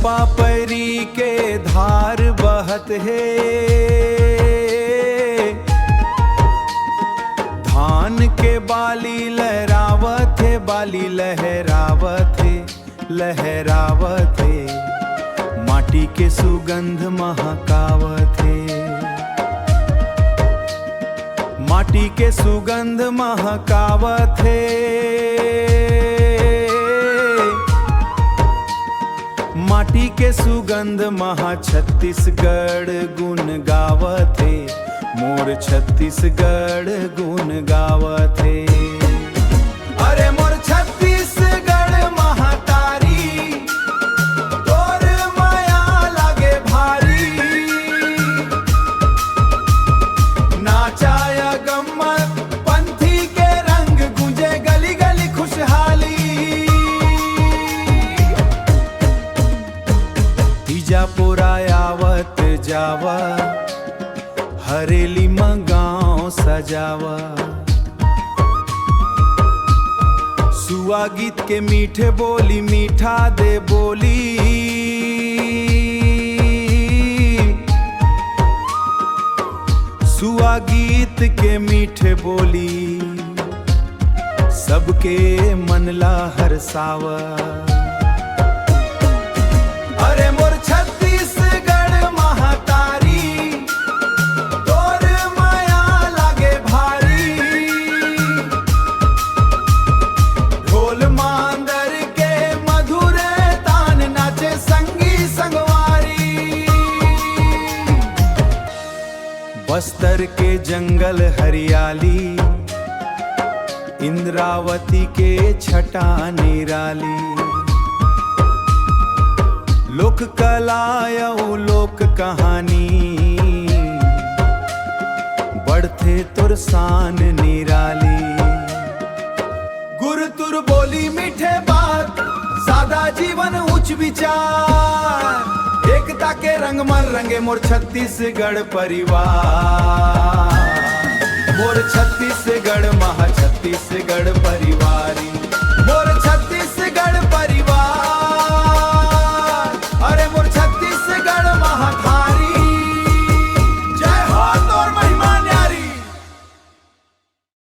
पापरी के धार बहत है, धान के बाली लहरावत है, बाली लहरावत है, लहरावत है, माटी के सुगंध महकावत है, माटी के सुगंध महकावत है, माटी के सुगंध महा छत्तीसगढ़ गुण गावत है, मोर छत्तीसगढ़ गुण गावत है। अरे मोर छत्तीसगढ़ महातारी, तोर माया लागे भारी, नाचाया गम्मत पंथी के रंग गूंजे गली गली खुशहाली, बीजापुरा आवत जावा, हरेली गाँव सजावा, सुआ गीत के मीठे बोली मीठा दे बोली, सुआ गीत के मीठे बोली, सबके मन ला हरसावा। अरे मोर छत्तीसगढ़ महातारी, तोर माया लागे भारी, ढोल मांदर के मधुर तान नाचे संगी संगवारी, बस्तर के जंगल हरियाली, इंद्रावती के छटा निराली, लोक कला लोक कहानी, बढ़ते तुर शान निराली, गुर तुर बोली मीठे बात, सादा जीवन उच्च विचार, एकता के रंग मन रंगे मोर छत्तीसगढ़ परिवार, मोर छत्तीसगढ़ महा छत्तीसगढ़ परिवार।